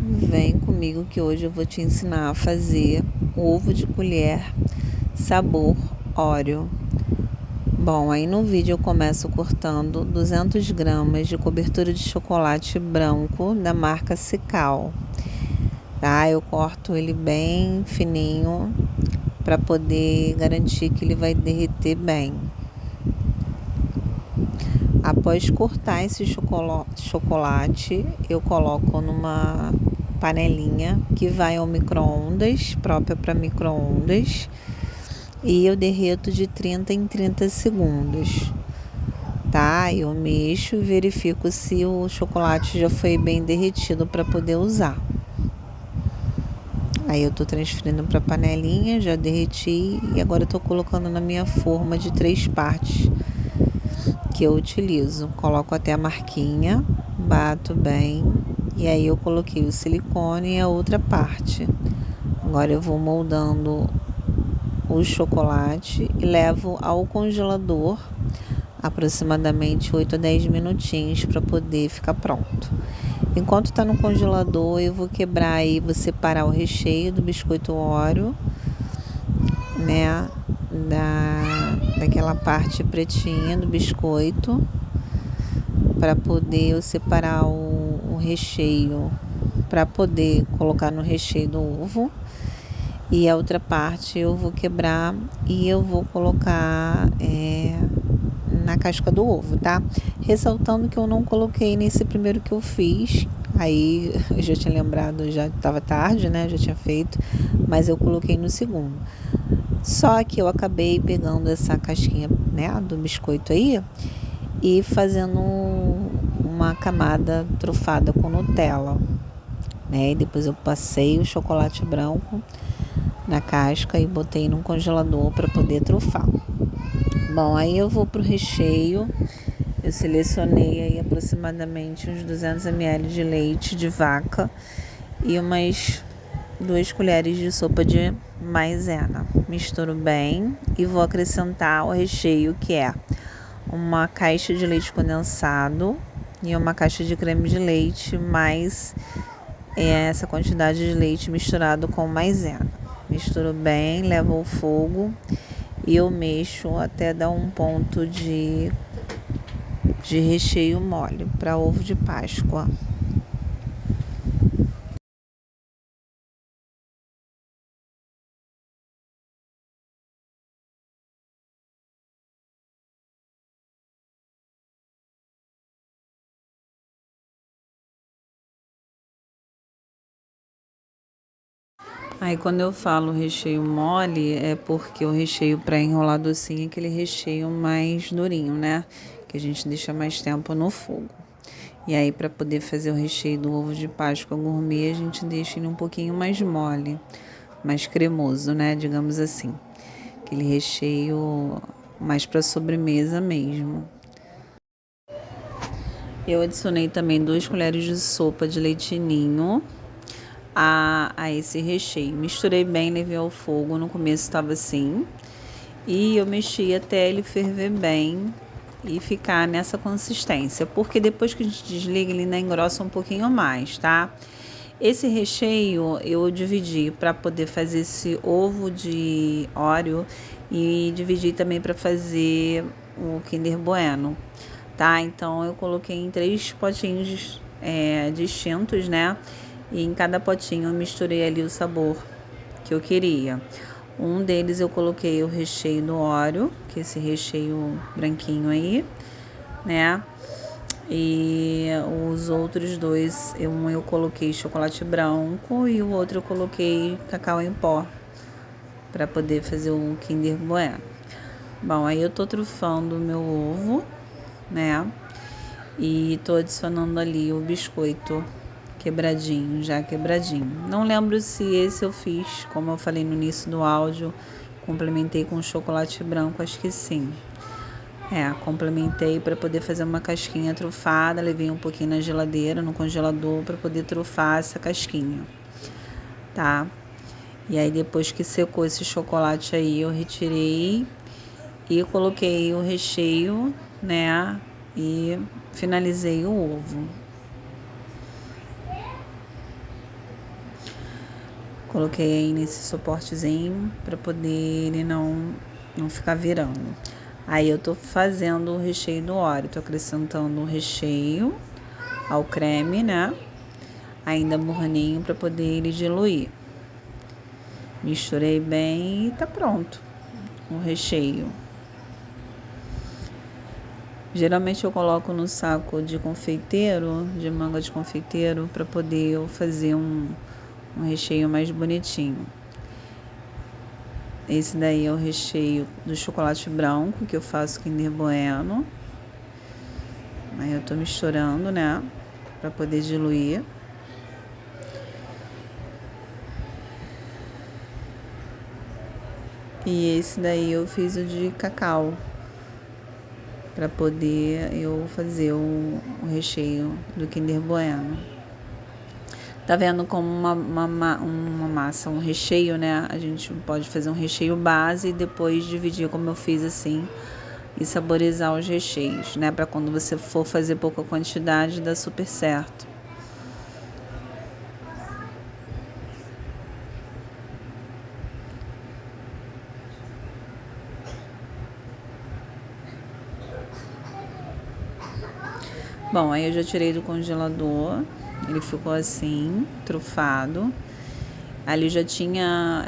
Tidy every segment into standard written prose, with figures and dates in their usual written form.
Vem comigo que hoje eu vou te ensinar a fazer ovo de colher sabor Oreo. Bom, aí no vídeo eu começo cortando 200 gramas de cobertura de chocolate branco da marca Cical, tá? Eu corto ele bem fininho para poder garantir que ele vai derreter bem. Após cortar esse chocolate, eu coloco numa panelinha que vai ao micro-ondas, própria para micro-ondas, e eu derreto de 30 em 30 segundos, tá? Eu mexo e verifico se o chocolate já foi bem derretido para poder usar. Aí eu tô transferindo para panelinha, já derreti e agora eu tô colocando na minha forma de 3 partes que eu utilizo. Coloco até a marquinha, bato bem e aí eu coloquei o silicone e a outra parte. Agora eu vou moldando o chocolate e levo ao congelador aproximadamente 8 a 10 minutinhos para poder ficar pronto. Enquanto está no congelador, eu vou quebrar e vou separar o recheio do biscoito Oreo, né, daquela parte pretinha do biscoito, para poder eu separar o recheio, para poder colocar no recheio do ovo. E a outra parte eu vou quebrar e eu vou colocar na casca do ovo, tá? Ressaltando que eu não coloquei nesse primeiro que eu fiz. Aí eu já tinha lembrado, já estava tarde, né? Já tinha feito, mas eu coloquei no segundo. Só que eu acabei pegando essa casquinha, né, do biscoito aí e fazendo uma camada trufada com Nutella, né? E depois eu passei o chocolate branco na casca e botei no congelador para poder trufar. Bom, aí eu vou pro recheio. Eu selecionei aí aproximadamente uns 200 ml de leite de vaca e umas 2 colheres de sopa de maisena. Misturo bem e vou acrescentar o recheio, que é uma caixa de leite condensado e uma caixa de creme de leite, mais essa quantidade de leite misturado com maisena. Misturo bem, levo ao fogo e eu mexo até dar um ponto de recheio mole para ovo de Páscoa. Aí quando eu falo recheio mole, é porque o recheio para enrolar docinho é aquele recheio mais durinho, né? Que a gente deixa mais tempo no fogo. E aí para poder fazer o recheio do ovo de Páscoa gourmet, a gente deixa ele um pouquinho mais mole, mais cremoso, né? Digamos assim. Aquele recheio mais para sobremesa mesmo. Eu adicionei também 2 colheres de sopa de leite ninho a esse recheio. Misturei bem, levei ao fogo. No começo estava assim. E eu mexi até ele ferver bem e ficar nessa consistência. Porque depois que a gente desliga, ele ainda engrossa um pouquinho mais, tá? Esse recheio eu dividi para poder fazer esse ovo de Oreo e dividi também para fazer o Kinder Bueno, tá? Então eu coloquei em 3 potinhos distintos, né? E em cada potinho eu misturei ali o sabor que eu queria. Um deles eu coloquei o recheio do Oreo, que é esse recheio branquinho aí, né? E os outros dois, um eu coloquei chocolate branco e o outro eu coloquei cacau em pó para poder fazer o Kinder Bueno. Bom, aí eu tô trufando o meu ovo, né? E tô adicionando ali o biscoito quebradinho, já quebradinho. Não lembro se esse eu fiz, como eu falei no início do áudio, complementei com chocolate branco, acho que sim. Complementei para poder fazer uma casquinha trufada, levei um pouquinho na geladeira, no congelador, para poder trufar essa casquinha, tá? E aí depois que secou esse chocolate aí, eu retirei e coloquei o recheio, né? E finalizei o ovo. Coloquei aí nesse suportezinho para poder ele não ficar virando. Aí eu tô fazendo o recheio do Oreo, tô acrescentando o recheio ao creme, né? Ainda morninho para poder ele diluir. Misturei bem e tá pronto o recheio. Geralmente eu coloco no saco de confeiteiro, de manga de confeiteiro, para poder eu fazer um recheio mais bonitinho. Esse daí é o recheio do chocolate branco que eu faço Kinder Bueno. Aí eu tô misturando, né, para poder diluir. E esse daí eu fiz o de cacau, para poder eu fazer o recheio do Kinder Bueno. Tá vendo como uma massa, um recheio, né? A gente pode fazer um recheio base e depois dividir como eu fiz assim e saborizar os recheios, né? Para quando você for fazer pouca quantidade, dá super certo. Bom, aí eu já tirei do congelador, ele ficou assim, trufado. Ali já tinha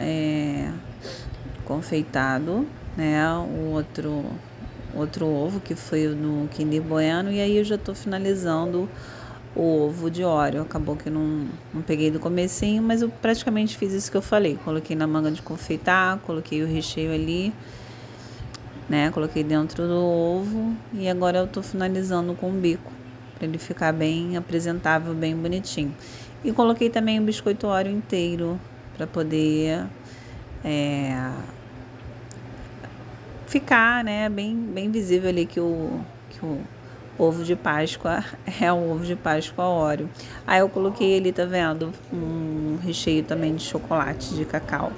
confeitado, né, o outro ovo, que foi o no Kinder Bueno, e aí eu já tô finalizando o ovo de Oreo. Acabou que não peguei do comecinho, mas eu praticamente fiz isso que eu falei. Coloquei na manga de confeitar, coloquei o recheio ali, né, coloquei dentro do ovo e agora eu tô finalizando com o bico, para ele ficar bem apresentável, bem bonitinho. E coloquei também o biscoito Oreo inteiro, para poder ficar, né, bem visível ali que o ovo de Páscoa é o ovo de Páscoa Oreo. Aí eu coloquei ali, tá vendo, um recheio também de chocolate de cacau.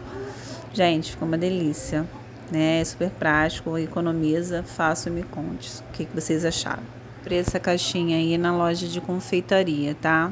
Gente, ficou uma delícia, né? É super prático, economiza. Faço e me conte o que vocês acharam. Comprei essa caixinha aí na loja de confeitaria, tá?